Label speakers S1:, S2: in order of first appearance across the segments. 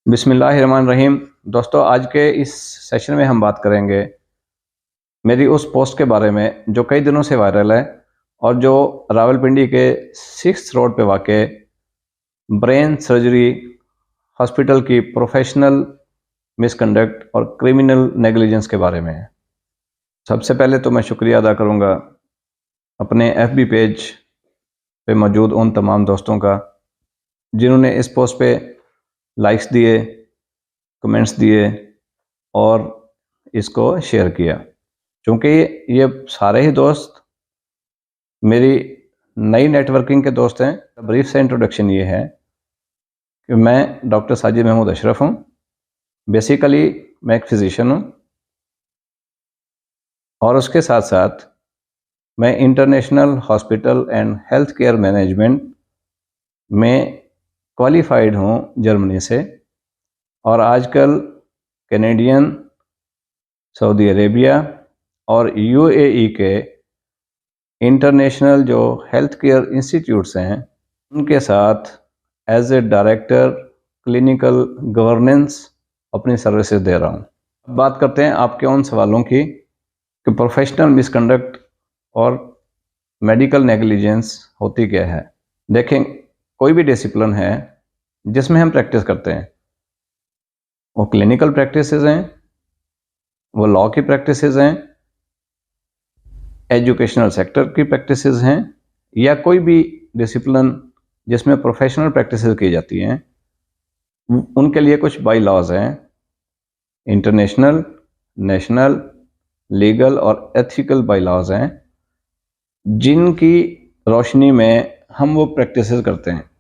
S1: बिस्मिल्लाहिर्रहमानिर्रहीम। दोस्तों, आज के इस सेशन में हम बात करेंगे मेरी उस पोस्ट के बारे में जो कई दिनों से वायरल है और जो रावलपिंडी के 6th रोड पे वाक़े ब्रेन सर्जरी हॉस्पिटल की प्रोफेशनल मिसकंडक्ट और क्रिमिनल नेग्लिजेंस के बारे में है। सबसे पहले तो मैं शुक्रिया अदा करूंगा अपने FB पेज पे मौजूद उन तमाम दोस्तों का जिन्होंने इस पोस्ट पे लाइक्स दिए, कमेंट्स दिए और इसको शेयर किया। क्योंकि ये सारे ही दोस्त मेरी नई नेटवर्किंग के दोस्त हैं। ब्रीफ से इंट्रोडक्शन ये है कि मैं डॉक्टर साजिद महमूद अशरफ हूँ। बेसिकली मैं एक फिजिशियन हूँ और उसके साथ साथ मैं international hospital and health care management में क्वालिफाइड हूँ जर्मनी से, और आजकल कैनेडियन, सऊदी अरेबिया और UAE के इंटरनेशनल जो हेल्थ केयर इंस्टीट्यूट्स हैं उनके साथ as a director clinical governance अपनी सर्विसेज दे रहा हूँ। बात करते हैं आपके उन सवालों की कि प्रोफेशनल मिसकंडक्ट और मेडिकल नेग्लिजेंस होती क्या है। देखें, कोई भी डिसिप्लिन है जिसमें हम प्रैक्टिस करते हैं, वो क्लिनिकल प्रैक्टिसेस हैं, वो लॉ की प्रैक्टिसेस हैं, एजुकेशनल सेक्टर की प्रैक्टिसेस हैं, या कोई भी डिसिप्लिन जिसमें प्रोफेशनल प्रैक्टिसेस की जाती हैं, उनके लिए कुछ बाई लॉज हैं, इंटरनेशनल, नेशनल, लीगल और एथिकल बाई लॉज हैं, जिनकी रोशनी में हम वो प्रैक्टिसेस करते हैं।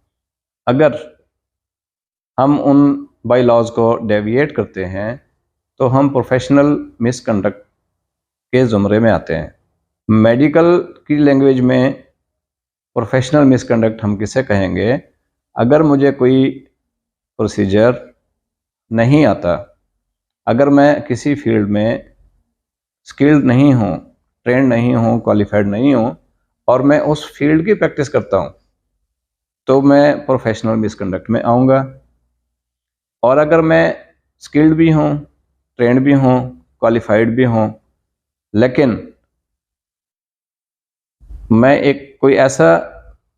S1: अगर हम उन बाई लॉज को डेविएट करते हैं तो हम प्रोफेशनल मिसकंडक्ट के ज़ुमरे में आते हैं। मेडिकल की लैंग्वेज में प्रोफेशनल मिसकंडक्ट हम किसे कहेंगे? अगर मुझे कोई प्रोसीजर नहीं आता, अगर मैं किसी फील्ड में स्किल्ड नहीं हूँ, ट्रेंड नहीं हूँ, क्वालिफाइड नहीं हूँ और मैं उस फील्ड की प्रैक्टिस करता हूँ, तो मैं प्रोफेशनल मिसकंडक्ट में आऊँगा। और अगर मैं स्किल्ड भी हूँ, ट्रेंड भी हूँ, क्वालिफाइड भी हूँ, लेकिन मैं कोई ऐसा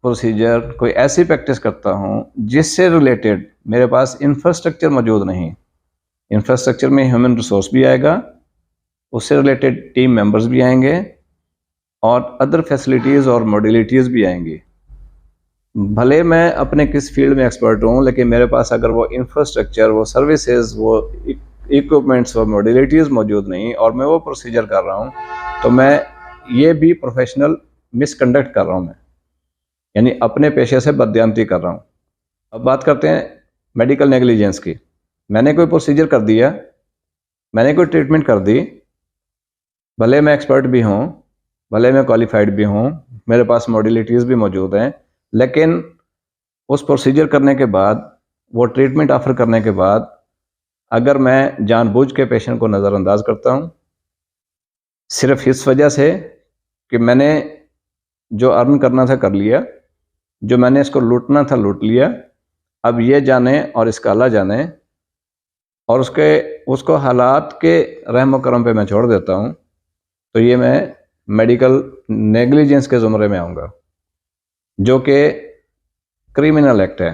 S1: प्रोसीजर, कोई ऐसी प्रैक्टिस करता हूँ जिससे रिलेटेड मेरे पास इंफ्रास्ट्रक्चर मौजूद नहीं। इंफ्रास्ट्रक्चर में ह्यूमन रिसोर्स भी आएगा, उससे रिलेटेड टीम मेंबर्स भी आएंगे और अदर फैसिलिटीज़ और मॉड्यूलिटीज़ भी आएंगी। भले मैं अपने किस फील्ड में एक्सपर्ट हूँ, लेकिन मेरे पास अगर वो इंफ्रास्ट्रक्चर, वो सर्विसेज, वो इक्विपमेंट्स, वो मॉड्यूलिटीज़ मौजूद नहीं और मैं वो प्रोसीजर कर रहा हूँ, तो मैं ये भी प्रोफेशनल मिसकंडक्ट कर रहा हूँ, मैं यानी अपने पेशे से बददियानती कर रहा हूँ। अब बात करते हैं मेडिकल नेग्लिजेंस की। मैंने कोई प्रोसीजर कर दिया, मैंने कोई ट्रीटमेंट कर दी, भले मैं एक्सपर्ट भी हूँ, भले मैं क्वालिफाइड भी हूँ, मेरे पास मॉड्यूलिटीज़ भी मौजूद हैं, लेकिन उस प्रोसीजर करने के बाद, वो ट्रीटमेंट ऑफर करने के बाद, अगर मैं जानबूझ के पेशेंट को नज़रअंदाज करता हूँ सिर्फ इस वजह से कि मैंने जो अर्न करना था कर लिया, जो मैंने इसको लूटना था लूट लिया, अब ये जाने और इसका अल्लाह जाने, और उसको हालात के रहम करम पे मैं छोड़ देता हूँ, तो ये मैं मेडिकल नेग्लिजेंस के ज़ुमरे में आऊँगा, जो कि क्रिमिनल एक्ट है।